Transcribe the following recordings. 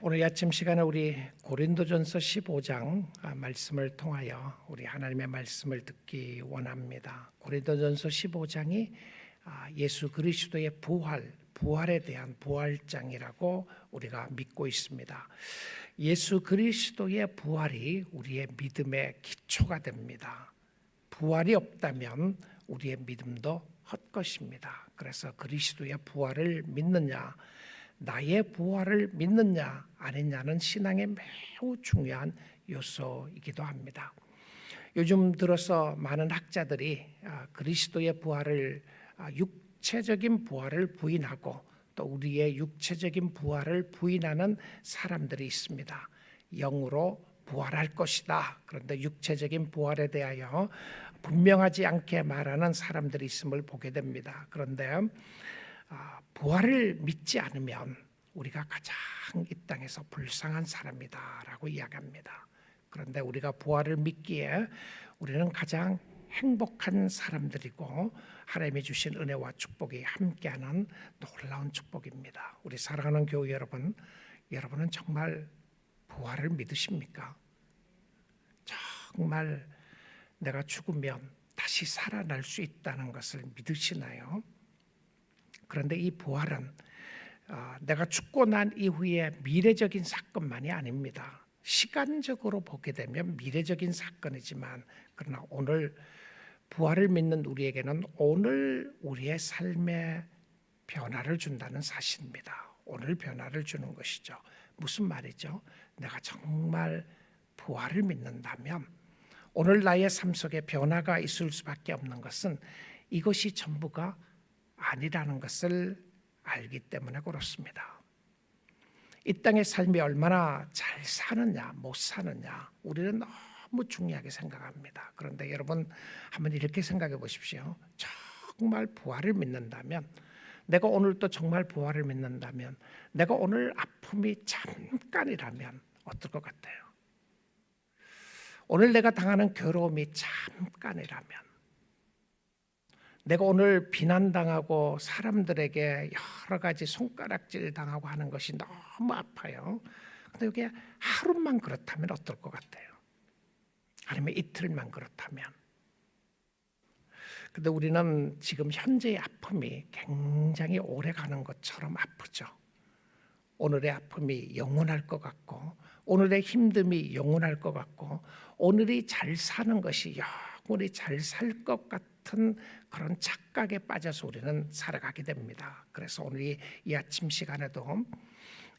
오늘 아침 시간에 우리 고린도전서 15장 말씀을 통하여 우리 하나님의 말씀을 듣기 원합니다. 고린도전서 15장이 예수 그리스도의 부활에 대한 부활장이라고 우리가 믿고 있습니다. 예수 그리스도의 부활이 우리의 믿음의 기초가 됩니다. 부활이 없다면 우리의 믿음도 헛것입니다. 그래서 그리스도의 부활을 믿느냐, 나의 부활을 믿느냐 아니냐는 신앙의 매우 중요한 요소이기도 합니다. 요즘 들어서 많은 학자들이 그리스도의 부활을 육체적인 부활을 부인하고 또 우리의 육체적인 부활을 부인하는 사람들이 있습니다. 영으로 부활할 것이다. 그런데 육체적인 부활에 대하여 분명하지 않게 말하는 사람들이 있음을 보게 됩니다. 그런데 부활을 믿지 않으면 우리가 가장 이 땅에서 불쌍한 사람이다라고 이야기합니다. 그런데 우리가 부활을 믿기에 우리는 가장 행복한 사람들이고 하나님이 주신 은혜와 축복이 함께하는 놀라운 축복입니다. 우리 사랑하는 교회 여러분, 여러분은 정말 부활을 믿으십니까? 정말 내가 죽으면 다시 살아날 수 있다는 것을 믿으시나요? 그런데 이 부활은 내가 죽고 난 이후에 미래적인 사건만이 아닙니다. 시간적으로 보게 되면 미래적인 사건이지만 그러나 오늘 부활을 믿는 우리에게는 오늘 우리의 삶에 변화를 준다는 사실입니다. 오늘 변화를 주는 것이죠. 무슨 말이죠? 내가 정말 부활을 믿는다면 오늘 나의 삶 속에 변화가 있을 수밖에 없는 것은 이것이 전부가 아니라는 것을 알기 때문에 그렇습니다. 이 땅의 삶이 얼마나 잘 사느냐 못 사느냐 우리는 너무 중요하게 생각합니다. 그런데 여러분 한번 이렇게 생각해 보십시오. 정말 부활을 믿는다면, 내가 오늘 또 정말 부활을 믿는다면, 내가 오늘 아픔이 잠깐이라면 어떨 것 같아요? 오늘 내가 당하는 괴로움이 잠깐이라면, 내가 오늘 비난당하고 사람들에게 여러 가지 손가락질 당하고 하는 것이 너무 아파요. 근데 이게 하루만 그렇다면 어떨 것 같아요? 아니면 이틀만 그렇다면? 근데 우리는 지금 현재의 아픔이 굉장히 오래 가는 것처럼 아프죠. 오늘의 아픔이 영원할 것 같고, 오늘의 힘듦이 영원할 것 같고, 오늘이 잘 사는 것이 영원히 잘 살 것 같은 그런 착각에 빠져서 우리는 살아가게 됩니다. 그래서 오늘 이 아침 시간에도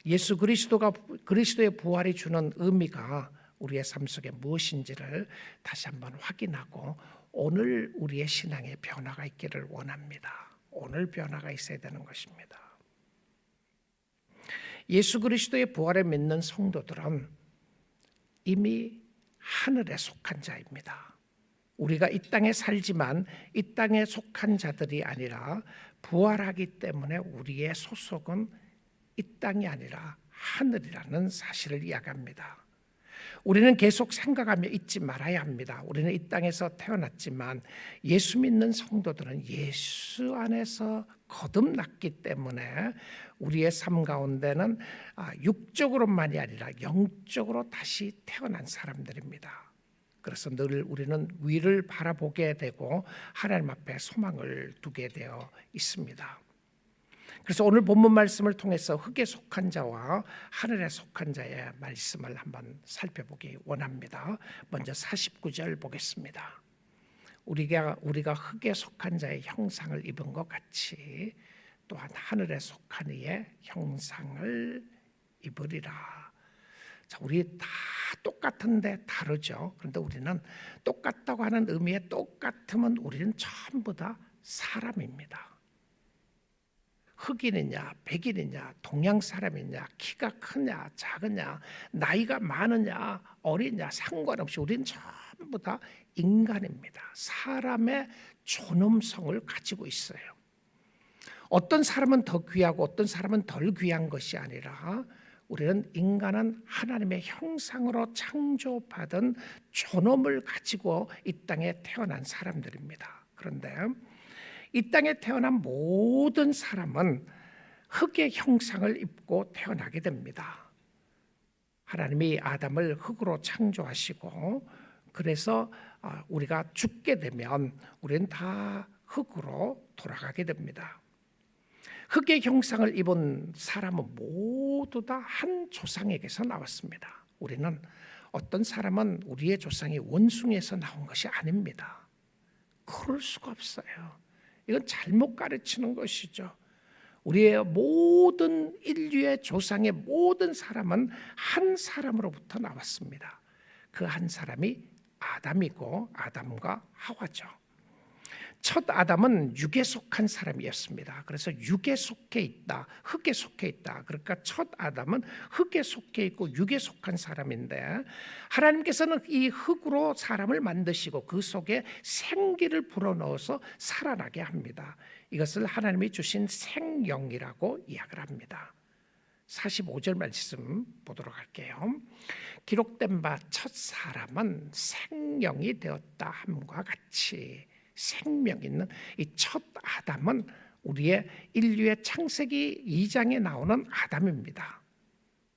예수 그리스도의 부활이 주는 의미가 우리의 삶 속에 무엇인지를 다시 한번 확인하고 오늘 우리의 신앙에 변화가 있기를 원합니다. 오늘 변화가 있어야 되는 것입니다. 예수 그리스도의 부활을 믿는 성도들은 이미 하늘에 속한 자입니다. 우리가 이 땅에 살지만 이 땅에 속한 자들이 아니라 부활하기 때문에 우리의 소속은 이 땅이 아니라 하늘이라는 사실을 이야기합니다. 우리는 계속 생각하며 잊지 말아야 합니다. 우리는 이 땅에서 태어났지만 예수 믿는 성도들은 예수 안에서 거듭났기 때문에 우리의 삶 가운데는 육적으로만이 아니라 영적으로 다시 태어난 사람들입니다. 그래서 늘 우리는 위를 바라보게 되고 하나님 앞에 소망을 두게 되어 있습니다. 그래서 오늘 본문 말씀을 통해서 흙에 속한 자와 하늘에 속한 자의 말씀을 한번 살펴보기 원합니다. 먼저 49절 보겠습니다. 우리가 흙에 속한 자의 형상을 입은 것 같이 또한 하늘에 속한 이의 형상을 입으리라. 자, 우리 다 똑같은데 다르죠. 그런데 우리는 똑같다고 하는 의미의 똑같으면 우리는 전부 다 사람입니다. 흑인이냐 백인이냐 동양 사람이냐 키가 크냐 작으냐 나이가 많으냐 어리냐 상관없이 우리는 전부 다 인간입니다. 사람의 존엄성을 가지고 있어요. 어떤 사람은 더 귀하고 어떤 사람은 덜 귀한 것이 아니라 우리는 인간은 하나님의 형상으로 창조받은 존엄을 가지고 이 땅에 태어난 사람들입니다. 그런데 이 땅에 태어난 모든 사람은 흙의 형상을 입고 태어나게 됩니다. 하나님이 아담을 흙으로 창조하시고 그래서 우리가 죽게 되면 우리는 다 흙으로 돌아가게 됩니다. 흙의 형상을 입은 사람은 모두 다 한 조상에게서 나왔습니다. 우리는 어떤 사람은 우리의 조상이 원숭이에서 나온 것이 아닙니다. 그럴 수가 없어요. 이건 잘못 가르치는 것이죠. 우리의 모든 인류의 조상의 모든 사람은 한 사람으로부터 나왔습니다. 그 한 사람이 아담이고 아담과 하와죠. 첫 아담은 육에 속한 사람이었습니다. 그래서 육에 속해 있다, 흙에 속해 있다. 그러니까 첫 아담은 흙에 속해 있고 육에 속한 사람인데 하나님께서는 이 흙으로 사람을 만드시고 그 속에 생기를 불어넣어서 살아나게 합니다. 이것을 하나님이 주신 생영이라고 이야기를 합니다. 45절 말씀 보도록 할게요. 기록된 바 첫 사람은 생명이 되었다 함과 같이 생명 있는 이 첫 아담은 우리의 인류의 창세기 2장에 나오는 아담입니다.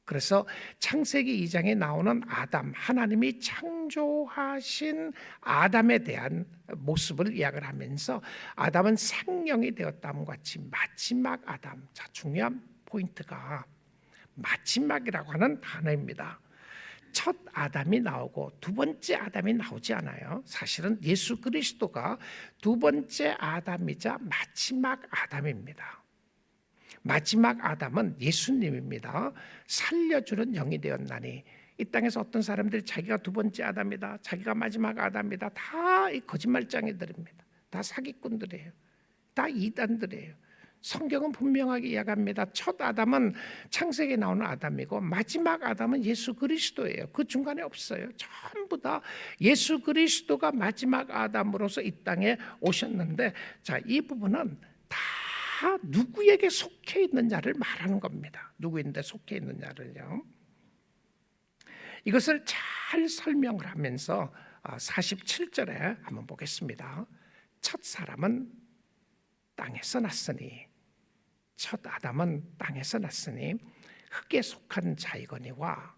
그래서 창세기 2장에 나오는 아담, 하나님이 창조하신 아담에 대한 모습을 이야기를 하면서 아담은 생명이 되었다함과 같이 마지막 아담, 자 중요한 포인트가 마지막이라고 하는 단어입니다. 첫 아담이 나오고 두 번째 아담이 나오지 않아요. 사실은 예수 그리스도가 두 번째 아담이자 마지막 아담입니다. 마지막 아담은 예수님입니다. 살려주는 영이 되었나니 이 땅에서 어떤 사람들이 자기가 두 번째 아담이다, 자기가 마지막 아담이다, 다 이 거짓말쟁이들입니다. 다 사기꾼들이에요. 다 이단들이에요. 성경은 분명하게 이야기합니다. 첫 아담은 창세기에 나오는 아담이고 마지막 아담은 예수 그리스도예요. 그 중간에 없어요. 전부 다 예수 그리스도가 마지막 아담으로서 이 땅에 오셨는데, 자, 이 부분은 다 누구에게 속해 있느냐를 말하는 겁니다. 누구인데 속해 있느냐를요. 이것을 잘 설명을 하면서 47절에 한번 보겠습니다. 첫 사람은 땅에서 났으니, 첫 아담은 땅에서 났으니 흙에 속한 자이거니와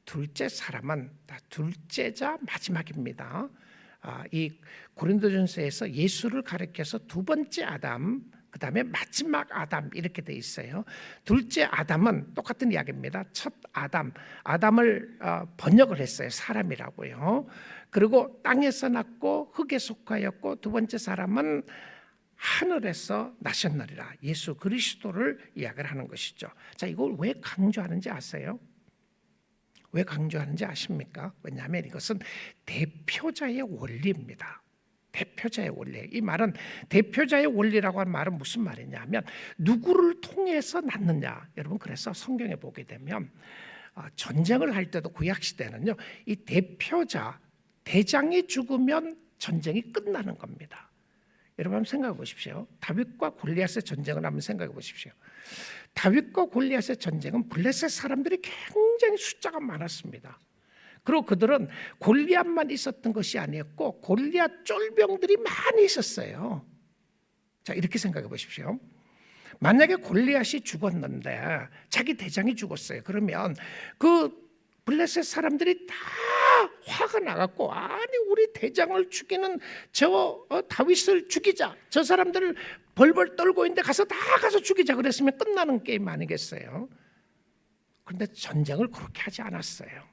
둘째 사람은 둘째자 마지막입니다. 이 고린도전서에서 예수를 가리켜서 두 번째 아담, 그 다음에 마지막 아담 이렇게 돼 있어요. 둘째 아담은 똑같은 이야기입니다. 첫 아담을 번역을 했어요. 사람이라고요. 그리고 땅에서 났고 흙에 속하였고 두 번째 사람은 하늘에서 나셨느니라. 예수 그리스도를 이야기를 하는 것이죠. 자, 이걸 왜 강조하는지 아세요? 왜 강조하는지 아십니까? 왜냐하면 이것은 대표자의 원리입니다. 대표자의 원리. 이 말은 대표자의 원리라고 하는 말은 무슨 말이냐면 누구를 통해서 낳느냐. 여러분, 그래서 성경에 보게 되면 전쟁을 할 때도 구약 시대는요, 이 대표자, 대장이 죽으면 전쟁이 끝나는 겁니다. 여러분 한번 생각해 보십시오. 다윗과 골리앗의 전쟁을 한번 생각해 보십시오. 다윗과 골리앗의 전쟁은 블레셋 사람들이 굉장히 숫자가 많았습니다. 그리고 그들은 골리앗만 있었던 것이 아니었고 골리앗 쫄병들이 많이 있었어요. 자, 이렇게 생각해 보십시오. 만약에 골리앗이 죽었는데 자기 대장이 죽었어요. 그러면 그 블레셋 사람들이 다 화가 나갖고, 아니 우리 대장을 죽이는 저 다윗을 죽이자, 저 사람들을 벌벌 떨고 있는데 가서 죽이자 그랬으면 끝나는 게임 아니겠어요? 그런데 전쟁을 그렇게 하지 않았어요.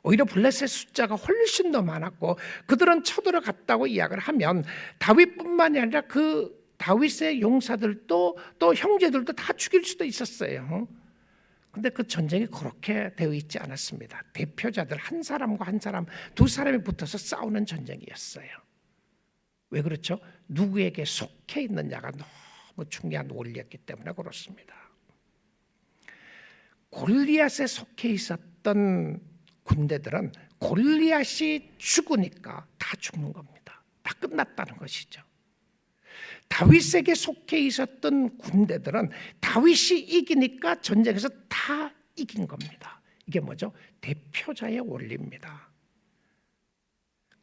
오히려 블레셋 숫자가 훨씬 더 많았고 그들은 쳐들어갔다고 이야기를 하면 다윗뿐만이 아니라 그 다윗의 용사들도 또 형제들도 다 죽일 수도 있었어요. 그런데 그 전쟁이 그렇게 되어 있지 않았습니다. 대표자들 한 사람과 한 사람, 두 사람이 붙어서 싸우는 전쟁이었어요. 왜 그렇죠? 누구에게 속해 있느냐가 너무 중요한 원리였기 때문에 그렇습니다. 골리앗에 속해 있었던 군대들은 골리앗이 죽으니까 다 죽는 겁니다. 다 끝났다는 것이죠. 다윗에게 속해 있었던 군대들은 다윗이 이기니까 전쟁에서 다 이긴 겁니다. 이게 뭐죠? 대표자의 원리입니다.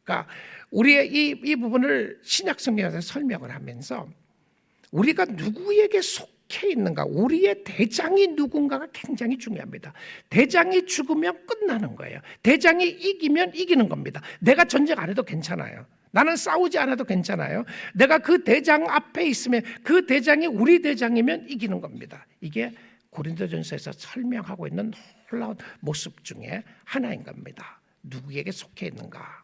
그러니까 우리의 이 부분을 신약 성경에서 설명을 하면서 우리가 누구에게 속해 속해 있는가, 우리의 대장이 누군가가 굉장히 중요합니다. 대장이 죽으면 끝나는 거예요. 대장이 이기면 이기는 겁니다. 내가 전쟁 안 해도 괜찮아요. 나는 싸우지 않아도 괜찮아요. 내가 그 대장 앞에 있으면 그 대장이 우리 대장이면 이기는 겁니다. 이게 고린도전서에서 설명하고 있는 놀라운 모습 중에 하나인 겁니다. 누구에게 속해 있는가?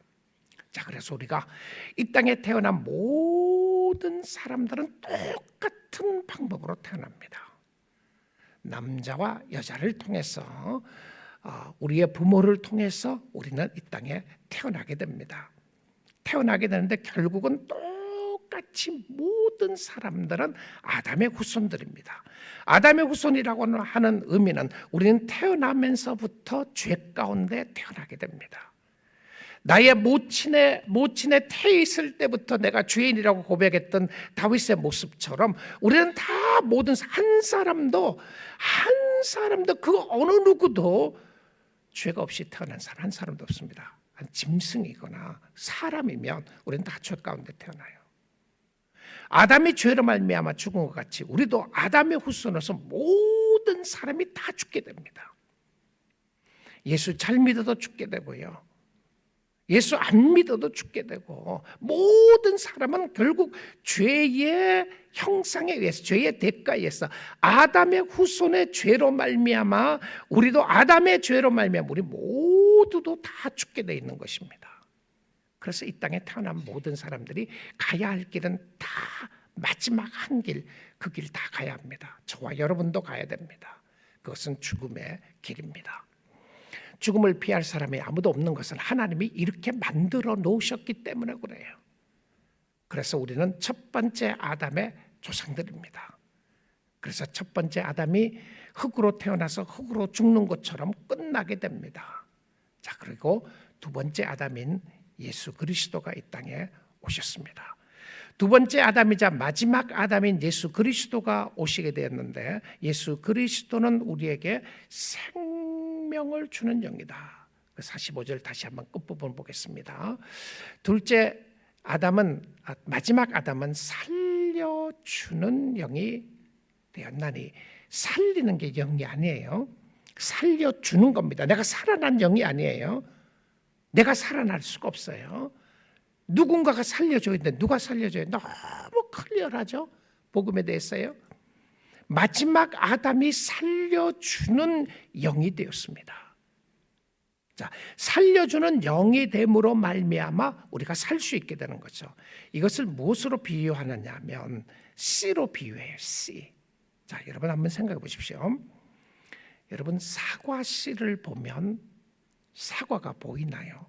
자, 그래서 우리가 이 땅에 태어난 모든 사람들은 똑같은 방법으로 태어납니다. 남자와 여자를 통해서, 우리의 부모를 통해서 우리는 이 땅에 태어나게 됩니다. 태어나게 되는데 결국은 똑같이 모든 사람들은 아담의 후손들입니다. 아담의 후손이라고 하는 의미는 우리는 태어나면서부터 죄 가운데 태어나게 됩니다. 나의 모친의 태에 있을 때부터 내가 죄인이라고 고백했던 다윗의 모습처럼 우리는 다 모든 한 사람도 그 어느 누구도 죄가 없이 태어난 사람 한 사람도 없습니다. 한 짐승이거나 사람이면 우리는 다 죄 가운데 태어나요. 아담이 죄로 말미암아 죽은 것 같이 우리도 아담의 후손으로서 모든 사람이 다 죽게 됩니다. 예수 잘 믿어도 죽게 되고요, 예수 안 믿어도 죽게 되고, 모든 사람은 결국 죄의 형상에 의해서, 죄의 대가에 의해서 아담의 후손의 죄로 말미암아 우리도 아담의 죄로 말미암아 우리 모두도 다 죽게 돼 있는 것입니다. 그래서 이 땅에 태어난 모든 사람들이 가야 할 길은 다 마지막 한 길, 그 길 다 가야 합니다. 저와 여러분도 가야 됩니다. 그것은 죽음의 길입니다. 죽음을 피할 사람이 아무도 없는 것은 하나님이 이렇게 만들어 놓으셨기 때문에 그래요. 그래서 우리는 첫 번째 아담의 조상들입니다. 그래서 첫 번째 아담이 흙으로 태어나서 흙으로 죽는 것처럼 끝나게 됩니다. 자, 그리고 두 번째 아담인 예수 그리스도가 이 땅에 오셨습니다. 두 번째 아담이자 마지막 아담인 예수 그리스도가 오시게 되었는데, 예수 그리스도는 우리에게 생명을 주는 영이다. 45절 다시 한번 끝부분 보겠습니다. 둘째 아담은, 마지막 아담은 살려주는 영이 되었나니, 살리는 게 영이 아니에요. 살려주는 겁니다. 내가 살아난 영이 아니에요. 내가 살아날 수가 없어요. 누군가가 살려줘야 되는데 누가 살려줘요? 너무 클리어하죠? 복음에 대해서요. 마지막 아담이 살려주는 영이 되었습니다. 자, 살려주는 영이 됨으로 말미암아 우리가 살 수 있게 되는 거죠. 이것을 무엇으로 비유하느냐 하면 씨로 비유해요. 씨. 자, 여러분 한번 생각해 보십시오. 여러분 사과 씨를 보면 사과가 보이나요?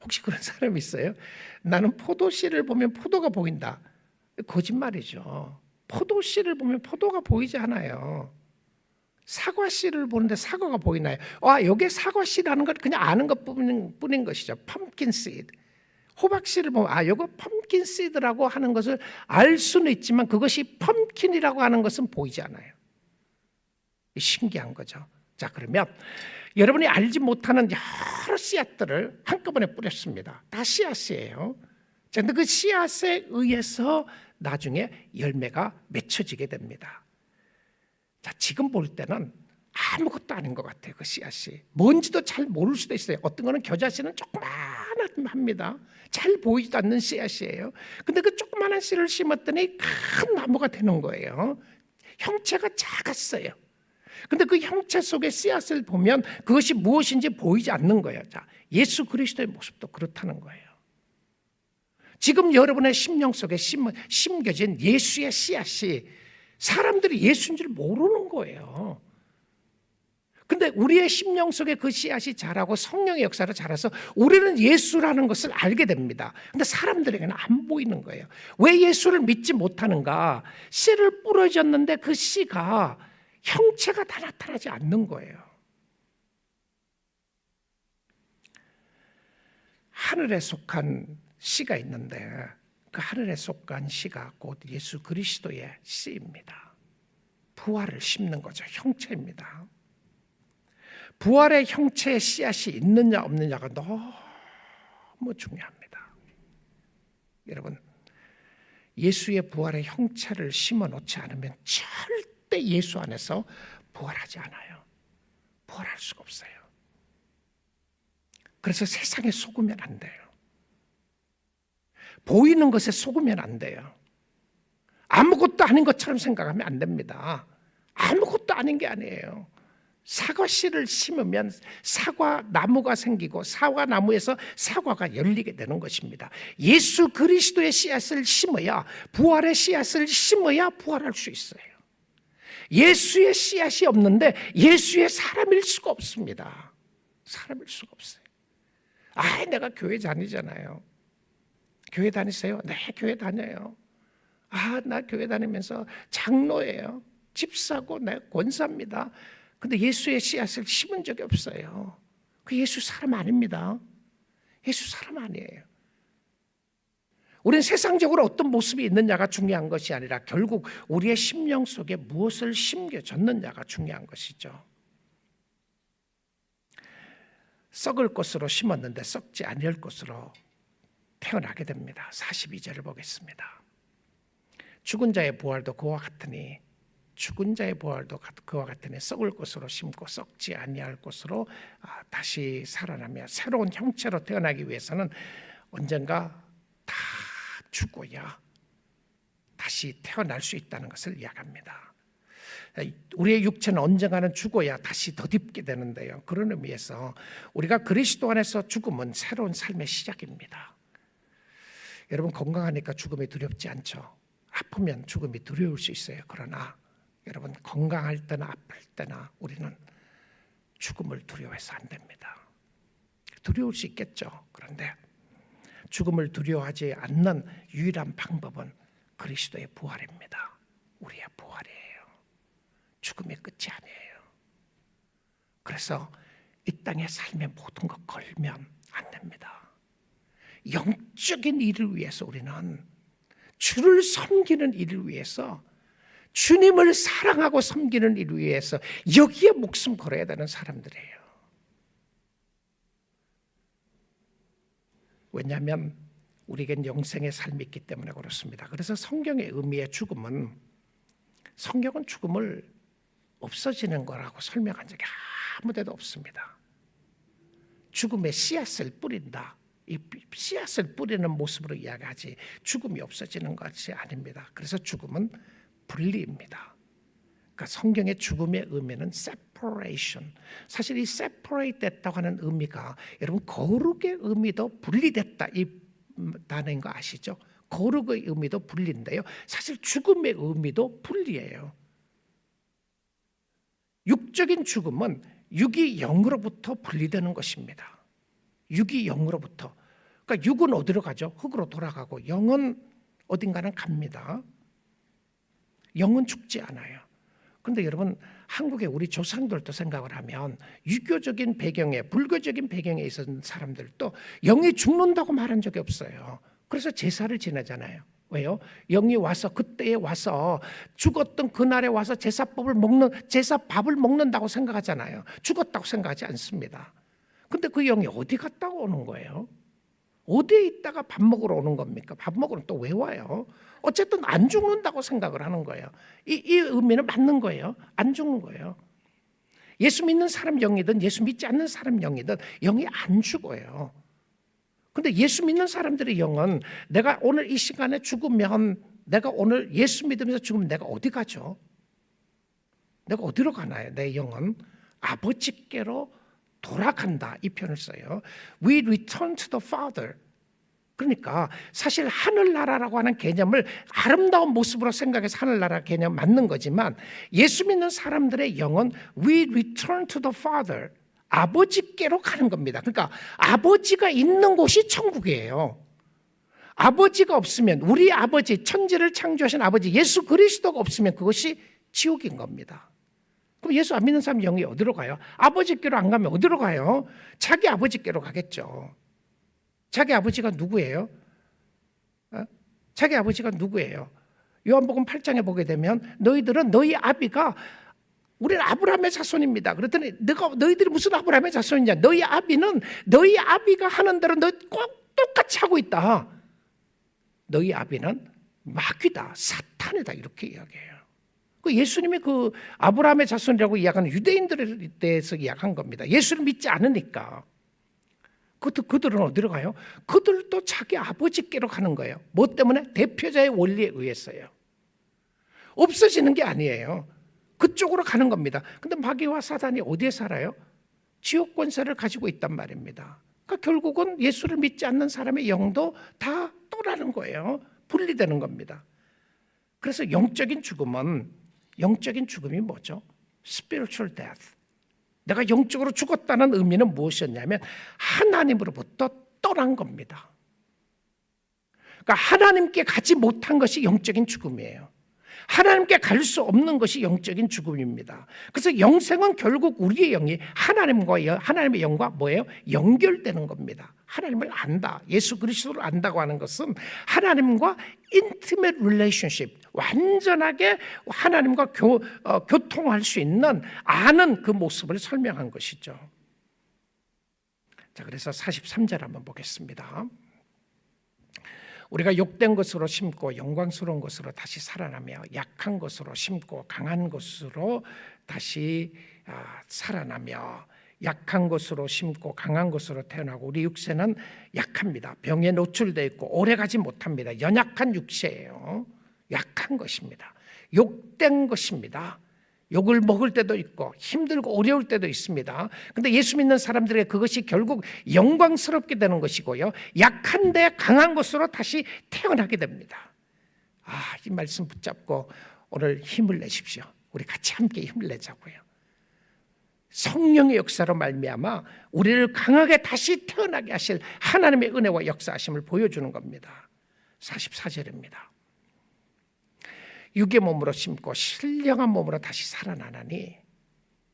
혹시 그런 사람이 있어요? 나는 포도 씨를 보면 포도가 보인다. 거짓말이죠. 포도 씨를 보면 포도가 보이지 않아요. 사과 씨를 보는데 사과가 보이나요? 여기에 사과 씨라는 걸 그냥 아는 것뿐인 것이죠. 펌킨 씨드. 호박 씨를 보면 이거 펌킨 씨드라고 하는 것을 알 수는 있지만 그것이 펌킨이라고 하는 것은 보이지 않아요. 신기한 거죠. 자, 그러면 여러분이 알지 못하는 여러 씨앗들을 한꺼번에 뿌렸습니다. 다 씨앗이에요. 그런데 그 씨앗에 의해서 나중에 열매가 맺혀지게 됩니다. 자, 지금 볼 때는 아무것도 아닌 것 같아요. 그 씨앗이 뭔지도 잘 모를 수도 있어요. 어떤 거는 겨자씨는 조그만합니다. 잘 보이지도 않는 씨앗이에요. 근데 그 조그만한 씨를 심었더니 큰 나무가 되는 거예요. 형체가 작았어요. 근데 그 형체 속의 씨앗을 보면 그것이 무엇인지 보이지 않는 거예요. 자, 예수 그리스도의 모습도 그렇다는 거예요. 지금 여러분의 심령 속에 심겨진 예수의 씨앗이 사람들이 예수인 줄 모르는 거예요. 근데 우리의 심령 속에 그 씨앗이 자라고 성령의 역사로 자라서 우리는 예수라는 것을 알게 됩니다. 근데 사람들에게는 안 보이는 거예요. 왜 예수를 믿지 못하는가? 씨를 뿌려졌는데 그 씨가 형체가 다 나타나지 않는 거예요. 하늘에 속한 씨가 있는데 그 하늘에 속한 씨가 곧 예수 그리스도의 씨입니다. 부활을 심는 거죠. 형체입니다. 부활의 형체의 씨앗이 있느냐 없느냐가 너무 중요합니다. 여러분, 예수의 부활의 형체를 심어놓지 않으면 절대 예수 안에서 부활하지 않아요. 부활할 수가 없어요. 그래서 세상에 속으면 안 돼요. 보이는 것에 속으면 안 돼요. 아무것도 아닌 것처럼 생각하면 안 됩니다. 아무것도 아닌 게 아니에요. 사과 씨를 심으면 사과 나무가 생기고 사과 나무에서 사과가 열리게 되는 것입니다. 예수 그리스도의 씨앗을 심어야, 부활의 씨앗을 심어야 부활할 수 있어요. 예수의 씨앗이 없는데 예수의 사람일 수가 없습니다. 사람일 수가 없어요. 내가 교회 다니잖아요. 교회 다니세요? 네, 교회 다녀요. 나 교회 다니면서 장로예요. 집사고 내 권사입니다. 근데 예수의 씨앗을 심은 적이 없어요. 그 예수 사람 아닙니다. 예수 사람 아니에요. 우리는 세상적으로 어떤 모습이 있느냐가 중요한 것이 아니라 결국 우리의 심령 속에 무엇을 심겨졌느냐가 중요한 것이죠. 썩을 것으로 심었는데 썩지 아니할 것으로 태어나게 됩니다. 42절을 보겠습니다. 죽은 자의 부활도 그와 같으니 썩을 것으로 심고 썩지 아니할 것으로 다시 살아나며 새로운 형체로 태어나기 위해서는 언젠가 다 죽어야 다시 태어날 수 있다는 것을 이야기합니다. 우리의 육체는 언젠가는 죽어야 다시 덧입게 되는데요. 그런 의미에서 우리가 그리스도 안에서 죽음은 새로운 삶의 시작입니다. 여러분, 건강하니까 죽음이 두렵지 않죠. 아프면 죽음이 두려울 수 있어요. 그러나 여러분, 건강할 때나 아플 때나 우리는 죽음을 두려워해서 안 됩니다. 두려울 수 있겠죠. 그런데 죽음을 두려워하지 않는 유일한 방법은 그리스도의 부활입니다. 우리의 부활이에요. 죽음의 끝이 아니에요. 그래서 이 땅의 삶의 모든 것 걸면 안 됩니다. 영적인 일을 위해서 우리는 주를 섬기는 일을 위해서, 주님을 사랑하고 섬기는 일을 위해서 여기에 목숨 걸어야 되는 사람들이에요. 왜냐하면 우리에겐 영생의 삶이 있기 때문에 그렇습니다. 그래서 성경의 의미의 죽음은, 성경은 죽음을 없어지는 거라고 설명한 적이 아무 데도 없습니다. 죽음의 씨앗을 뿌린다. 이 씨앗을 뿌리는 모습으로 이야기하지 죽음이 없어지는 것이 아닙니다. 그래서 죽음은 분리입니다. 그러니까 성경의 죽음의 의미는 separation. 사실 이 separate 됐다고 하는 의미가, 여러분, 거룩의 의미도 분리됐다, 이 단어인 거 아시죠? 거룩의 의미도 분리인데요. 사실 죽음의 의미도 분리예요. 육적인 죽음은 육이 영으로부터 분리되는 것입니다. 육이 영으로부터. 그러니까 육은 어디로 가죠? 흙으로 돌아가고 영은 어딘가는 갑니다. 영은 죽지 않아요. 그런데 여러분, 한국의 우리 조상들도 생각을 하면 유교적인 배경에, 불교적인 배경에 있었던 사람들도 영이 죽는다고 말한 적이 없어요. 그래서 제사를 지내잖아요. 왜요? 영이 와서, 그때에 와서, 죽었던 그날에 와서 제사밥을 먹는다고 생각하잖아요. 죽었다고 생각하지 않습니다. 근데 그 영이 어디 갔다가 오는 거예요? 어디에 있다가 밥 먹으러 오는 겁니까? 밥 먹으러 또 왜 와요? 어쨌든 안 죽는다고 생각을 하는 거예요. 이 의미는 맞는 거예요. 안 죽는 거예요. 예수 믿는 사람 영이든 예수 믿지 않는 사람 영이든 영이 안 죽어요. 근데 예수 믿는 사람들의 영은, 내가 오늘 이 시간에 죽으면, 내가 오늘 예수 믿으면서 죽으면 내가 어디 가죠? 내가 어디로 가나요? 내 영은 아버지께로 돌아간다, 이 표현을 써요. We return to the Father. 그러니까 사실 하늘나라라고 하는 개념을 아름다운 모습으로 생각해서 하늘나라 개념 맞는 거지만, 예수 믿는 사람들의 영은 We return to the Father. 아버지께로 가는 겁니다. 그러니까 아버지가 있는 곳이 천국이에요. 아버지가 없으면, 우리 아버지, 천지를 창조하신 아버지 예수 그리스도가 없으면 그것이 지옥인 겁니다. 그럼 예수 안 믿는 사람 영이 어디로 가요? 아버지께로 안 가면 어디로 가요? 자기 아버지께로 가겠죠. 자기 아버지가 누구예요? 자기 아버지가 누구예요? 요한복음 8장에 보게 되면 너희들은 너희 아비가, 우리는 아브라함의 자손입니다. 그랬더니 너희들이 무슨 아브라함의 자손이냐? 너희 아비는 너희 아비가 하는 대로 너 꼭 똑같이 하고 있다. 너희 아비는 마귀다, 사탄이다 이렇게 이야기해요. 그 예수님이 그 아브라함의 자손이라고 이야기하는 유대인들에 대해서 이야기한 겁니다. 예수를 믿지 않으니까. 그들은 어디로 가요? 그들도 자기 아버지께로 가는 거예요. 뭐 때문에? 대표자의 원리에 의해서요. 없어지는 게 아니에요. 그쪽으로 가는 겁니다. 근데 마귀와 사단이 어디에 살아요? 지옥 권세를 가지고 있단 말입니다. 그러니까 결국은 예수를 믿지 않는 사람의 영도 다 떠나는 거예요. 분리되는 겁니다. 그래서 영적인 죽음이 뭐죠? Spiritual death. 내가 영적으로 죽었다는 의미는 무엇이었냐면 하나님으로부터 떠난 겁니다. 그러니까 하나님께 가지 못한 것이 영적인 죽음이에요. 하나님께 갈 수 없는 것이 영적인 죽음입니다. 그래서 영생은 결국 우리의 영이 하나님의 영과 뭐예요? 연결되는 겁니다. 하나님을 안다. 예수 그리스도를 안다고 하는 것은 하나님과 intimate relationship, 완전하게 하나님과 교통할 수 있는 아는 그 모습을 설명한 것이죠. 자, 그래서 43절 한번 보겠습니다. 우리가 욕된 것으로 심고 영광스러운 것으로 다시 살아나며 약한 것으로 심고 강한 것으로 다시 살아나며 약한 것으로 심고 강한 것으로 태어나고 우리 육체는 약합니다. 병에 노출되어 있고 오래가지 못합니다. 연약한 육체예요. 약한 것입니다. 욕된 것입니다. 욕을 먹을 때도 있고 힘들고 어려울 때도 있습니다. 근데 예수 믿는 사람들에게 그것이 결국 영광스럽게 되는 것이고요. 약한데 강한 것으로 다시 태어나게 됩니다. 이 말씀 붙잡고 오늘 힘을 내십시오. 우리 같이 함께 힘을 내자고요. 성령의 역사로 말미암아 우리를 강하게 다시 태어나게 하실 하나님의 은혜와 역사하심을 보여주는 겁니다. 44절입니다. 육의 몸으로 심고 신령한 몸으로 다시 살아나나니.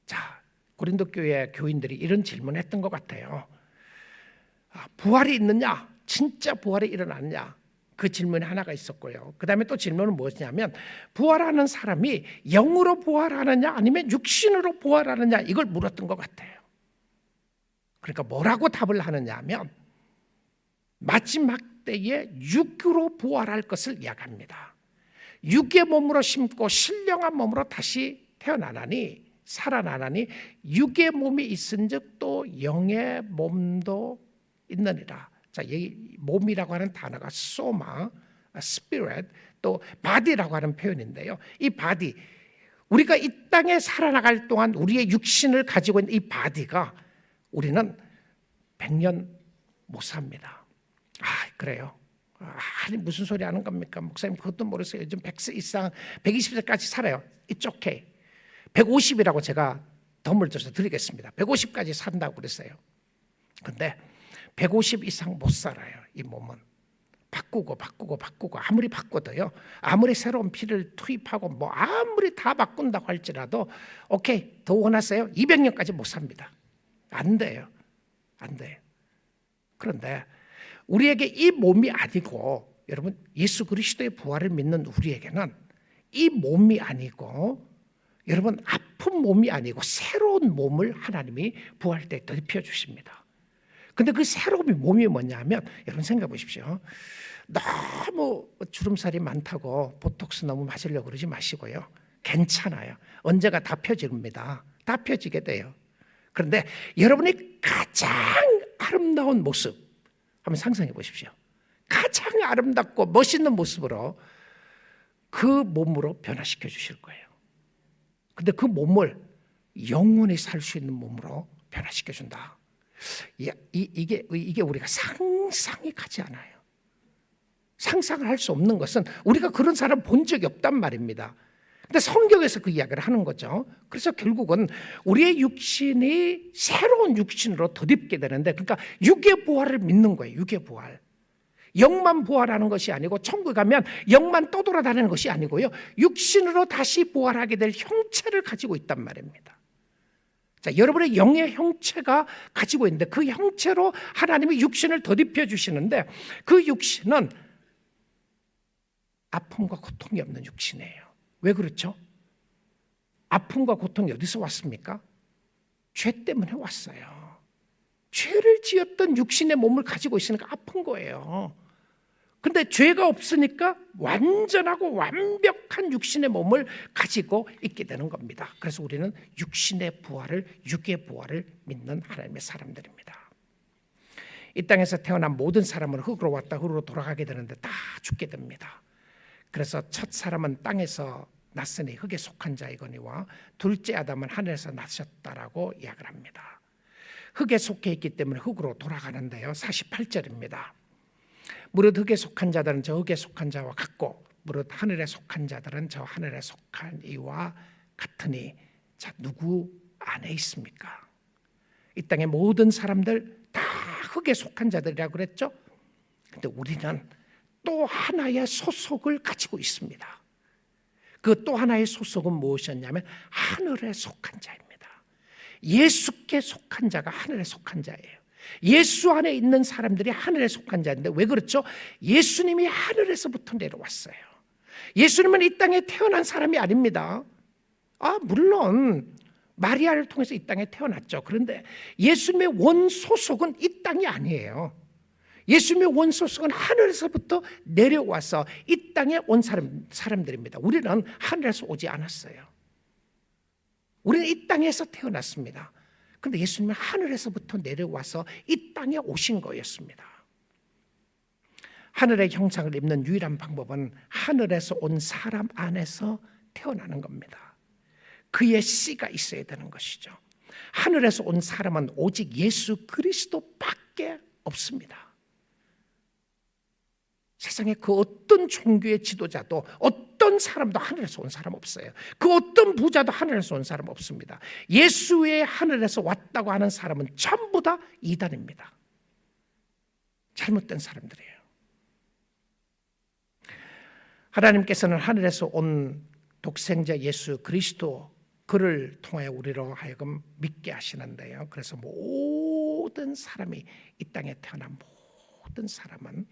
자, 고린도 교회 교인들이 이런 질문을 했던 것 같아요. 부활이 있느냐? 진짜 부활이 일어났냐? 그 질문이 하나가 있었고요. 그 다음에 또 질문은 무엇이냐면 부활하는 사람이 영으로 부활하느냐 아니면 육신으로 부활하느냐 이걸 물었던 것 같아요. 그러니까 뭐라고 답을 하느냐 하면 마지막 때에 육으로 부활할 것을 이야기합니다. 육의 몸으로 심고 신령한 몸으로 다시 태어나나니 살아나나니 육의 몸이 있은즉 또 영의 몸도 있느니라. 자, 이 몸이라고 하는 단어가 소마, spirit, 또 body라고 하는 표현인데요. 이 body, 우리가 이 땅에 살아나갈 동안 우리의 육신을 가지고 있는 이 body가 우리는 100년 못 삽니다. 그래요. 아니 무슨 소리 하는 겁니까? 목사님 그것도 모르세요. 요즘 100세 이상 120세까지 살아요. It's okay. 150이라고 제가 덤을 줘서 드리겠습니다. 150까지 산다고 그랬어요. 근데 150 이상 못 살아요. 이 몸은 바꾸고 아무리 바꿔도요, 아무리 새로운 피를 투입하고 뭐 아무리 다 바꾼다고 할지라도 오케이 더 원하세요? 200년까지 못 삽니다. 안 돼요. 그런데 우리에게 이 몸이 아니고, 여러분 예수 그리스도의 부활을 믿는 우리에게는 이 몸이 아니고, 여러분 아픈 몸이 아니고 새로운 몸을 하나님이 부활 때 덮여 주십니다. 근데 그 새로운 몸이 뭐냐면, 여러분 생각해 보십시오. 너무 주름살이 많다고 보톡스 너무 맞으려고 그러지 마시고요. 괜찮아요. 언제가 다 펴집니다. 다 펴지게 돼요. 그런데 여러분이 가장 아름다운 모습 한번 상상해 보십시오. 가장 아름답고 멋있는 모습으로 그 몸으로 변화시켜 주실 거예요. 근데 그 몸을 영원히 살 수 있는 몸으로 변화시켜 준다. 이게 우리가 상상이 가지 않아요. 상상을 할 수 없는 것은 우리가 그런 사람 본 적이 없단 말입니다. 근데 성경에서 그 이야기를 하는 거죠. 그래서 결국은 우리의 육신이 새로운 육신으로 덧입게 되는데, 그러니까 육의 부활을 믿는 거예요. 육의 부활. 영만 부활하는 것이 아니고, 천국에 가면 영만 떠돌아다니는 것이 아니고요, 육신으로 다시 부활하게 될 형체를 가지고 있단 말입니다. 자, 여러분의 영의 형체가 가지고 있는데 그 형체로 하나님이 육신을 덧입혀 주시는데, 그 육신은 아픔과 고통이 없는 육신이에요. 왜 그렇죠? 아픔과 고통이 어디서 왔습니까? 죄 때문에 왔어요. 죄를 지었던 육신의 몸을 가지고 있으니까 아픈 거예요. 근데 죄가 없으니까 완전하고 완벽한 육신의 몸을 가지고 있게 되는 겁니다. 그래서 우리는 육신의 부활을, 육의 부활을 믿는 하나님의 사람들입니다. 이 땅에서 태어난 모든 사람은 흙으로 왔다 흙으로 돌아가게 되는데 다 죽게 됩니다. 그래서 첫 사람은 땅에서 났으니 흙에 속한 자이거니와 둘째 아담은 하늘에서 나셨다라고 이야기를 합니다. 흙에 속해 있기 때문에 흙으로 돌아가는데요. 48절입니다. 무릇 흙에 속한 자들은 저 흙에 속한 자와 같고 무릇 하늘에 속한 자들은 저 하늘에 속한 이와 같으니 자, 누구 안에 있습니까? 이 땅의 모든 사람들 다 흙에 속한 자들이라고 그랬죠. 근데 우리는 또 하나의 소속을 가지고 있습니다. 그 또 하나의 소속은 무엇이었냐면 하늘에 속한 자입니다. 예수께 속한 자가 하늘에 속한 자예요. 예수 안에 있는 사람들이 하늘에 속한 자인데 왜 그렇죠? 예수님이 하늘에서부터 내려왔어요. 예수님은 이 땅에 태어난 사람이 아닙니다. 물론 마리아를 통해서 이 땅에 태어났죠. 그런데 예수님의 원소속은 이 땅이 아니에요. 예수님의 원소속은 하늘에서부터 내려와서 이 땅에 온 사람들입니다. 우리는 하늘에서 오지 않았어요. 우리는 이 땅에서 태어났습니다. 그런데 예수님은 하늘에서부터 내려와서 이 땅에 오신 거였습니다. 하늘의 형상을 입는 유일한 방법은 하늘에서 온 사람 안에서 태어나는 겁니다. 그의 씨가 있어야 되는 것이죠. 하늘에서 온 사람은 오직 예수 그리스도밖에 없습니다. 세상에 그 어떤 종교의 지도자도 어떤 사람도 하늘에서 온 사람 없어요. 그 어떤 부자도 하늘에서 온 사람 없습니다. 예수의 하늘에서 왔다고 하는 사람은 전부 다 이단입니다. 잘못된 사람들이에요. 하나님께서는 하늘에서 온 독생자 예수 그리스도 그를 통하여 우리로 하여금 믿게 하시는데요. 그래서 모든 사람이 이 땅에 태어난 모든 사람은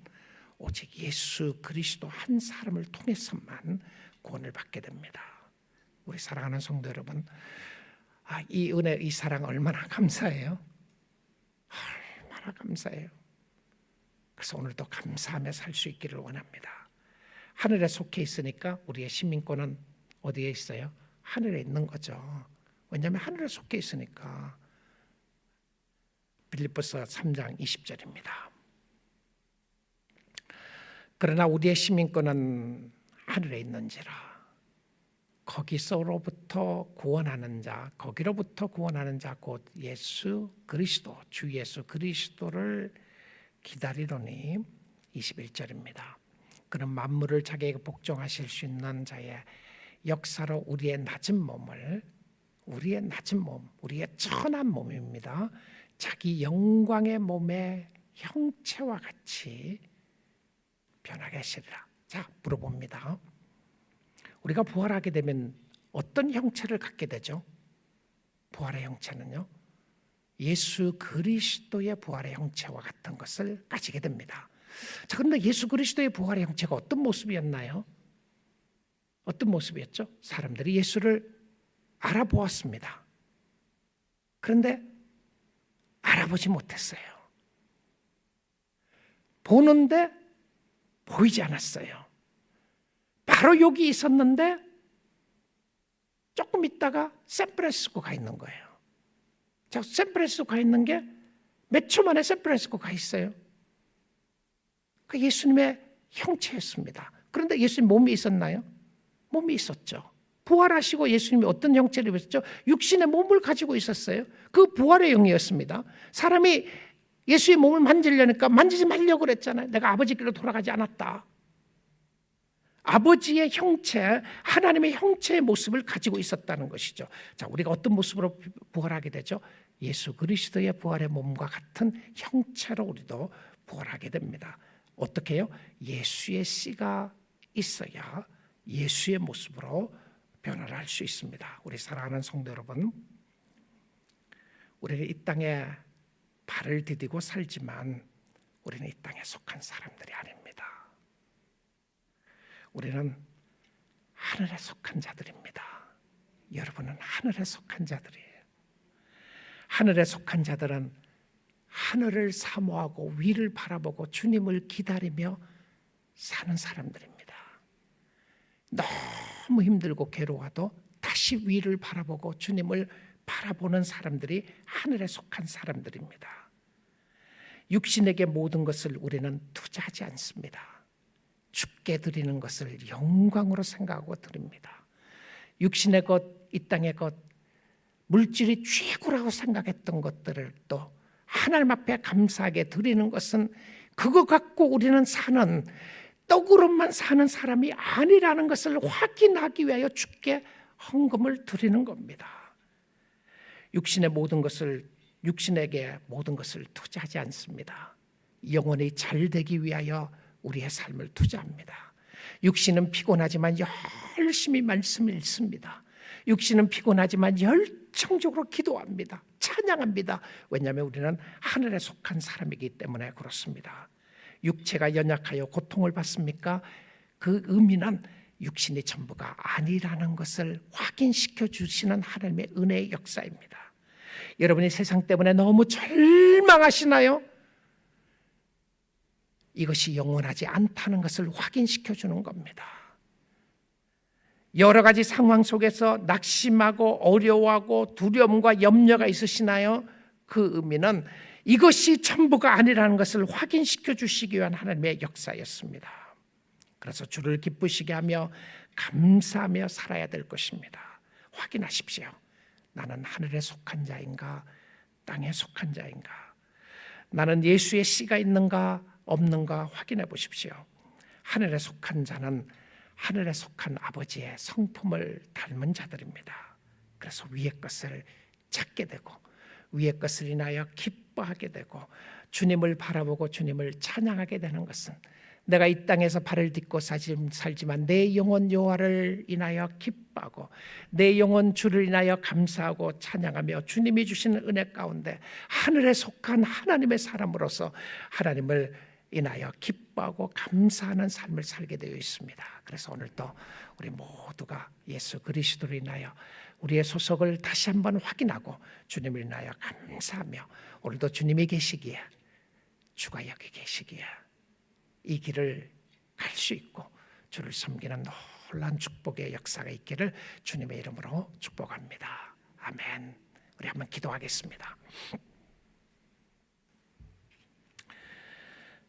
오직 예수 그리스도 한 사람을 통해서만 구원을 받게 됩니다. 우리 사랑하는 성도 여러분, 이 은혜, 이 사랑 얼마나 감사해요. 얼마나 감사해요. 그래서 오늘도 감사하며 살 수 있기를 원합니다. 하늘에 속해 있으니까 우리의 시민권은 어디에 있어요? 하늘에 있는 거죠. 왜냐하면 하늘에 속해 있으니까. 빌립보서 3장 20절입니다. 그러나 우리의 시민권은 하늘에 있는지라 거기서로부터 구원하는 자, 거기로부터 구원하는 자 곧 예수 그리스도, 주 예수 그리스도를 기다리노니 21절입니다. 그는 만물을 자기에게 복종하실 수 있는 자의 역사로 우리의 낮은 몸, 우리의 천한 몸입니다. 자기 영광의 몸의 형체와 같이 변하게 하시리라. 자, 물어봅니다. 우리가 부활하게 되면 어떤 형체를 갖게 되죠? 부활의 형체는요, 예수 그리스도의 부활의 형체와 같은 것을 가지게 됩니다. 자, 그런데 예수 그리스도의 부활의 형체가 어떤 모습이었나요? 어떤 모습이었죠? 사람들이 예수를 알아보았습니다. 그런데 알아보지 못했어요. 보는데 보이지 않았어요. 바로 여기 있었는데 조금 있다가 샌프란시스코 가 있는 거예요. 자, 샌프란시스코 가 있는 게 몇 초 만에 샌프란시스코 가 있어요. 그 예수님의 형체였습니다. 그런데 예수님 몸이 있었나요? 몸이 있었죠. 부활하시고 예수님이 어떤 형체를 입으셨죠? 육신의 몸을 가지고 있었어요. 그 부활의 영이었습니다. 사람이 예수의 몸을 만지려니까 만지지 말려고 그랬잖아요. 내가 아버지께로 돌아가지 않았다. 아버지의 형체, 하나님의 형체의 모습을 가지고 있었다는 것이죠. 자, 우리가 어떤 모습으로 부활하게 되죠? 예수 그리스도의 부활의 몸과 같은 형체로 우리도 부활하게 됩니다. 어떻게 해요? 예수의 씨가 있어야 예수의 모습으로 변화를 할 수 있습니다. 우리 사랑하는 성도 여러분, 우리는 이 땅에 발을 디디고 살지만 우리는 이 땅에 속한 사람들이 아닙니다. 우리는 하늘에 속한 자들입니다. 여러분은 하늘에 속한 자들이에요. 하늘에 속한 자들은 하늘을 사모하고 위를 바라보고 주님을 기다리며 사는 사람들입니다. 너무 힘들고 괴로워도 다시 위를 바라보고 주님을 바라보는 사람들이 하늘에 속한 사람들입니다. 육신에게 모든 것을 우리는 투자하지 않습니다. 주께 드리는 것을 영광으로 생각하고 드립니다. 육신의 것, 이 땅의 것, 물질이 최고라고 생각했던 것들을 또 하나님 앞에 감사하게 드리는 것은 그거 갖고 우리는 사는, 떡으로만 사는 사람이 아니라는 것을 확인하기 위하여 주께 헌금을 드리는 겁니다. 육신에게 모든 것을 투자하지 않습니다. 영혼이 잘 되기 위하여 우리의 삶을 투자합니다. 육신은 피곤하지만 열심히 말씀을 읽습니다. 육신은 피곤하지만 열정적으로 기도합니다. 찬양합니다. 왜냐하면 우리는 하늘에 속한 사람이기 때문에 그렇습니다. 육체가 연약하여 고통을 받습니까? 그 의미는 육신이 전부가 아니라는 것을 확인시켜 주시는 하나님의 은혜의 역사입니다. 여러분이 세상 때문에 너무 절망하시나요? 이것이 영원하지 않다는 것을 확인시켜 주는 겁니다. 여러 가지 상황 속에서 낙심하고 어려워하고 두려움과 염려가 있으시나요? 그 의미는 이것이 전부가 아니라는 것을 확인시켜 주시기 위한 하나님의 역사였습니다. 그래서 주를 기쁘시게 하며 감사하며 살아야 될 것입니다. 확인하십시오. 나는 하늘에 속한 자인가 땅에 속한 자인가? 나는 예수의 씨가 있는가 없는가 확인해 보십시오. 하늘에 속한 자는 하늘에 속한 아버지의 성품을 닮은 자들입니다. 그래서 위의 것을 찾게 되고 위의 것을 인하여 기뻐하게 되고 주님을 바라보고 주님을 찬양하게 되는 것은 내가 이 땅에서 발을 딛고 살지만 내 영혼 여호와를 인하여 기뻐하고 내 영혼 주를 인하여 감사하고 찬양하며 주님이 주시는 은혜 가운데 하늘에 속한 하나님의 사람으로서 하나님을 인하여 기뻐하고 감사하는 삶을 살게 되어 있습니다. 그래서 오늘도 우리 모두가 예수 그리스도를 인하여 우리의 소속을 다시 한번 확인하고 주님을 인하여 감사하며 오늘도 주님이 계시기에 주가 여기 계시기에 이 길을 갈 수 있고 주를 섬기는 놀라운 축복의 역사가 있기를 주님의 이름으로 축복합니다. 아멘. 우리 한번 기도하겠습니다.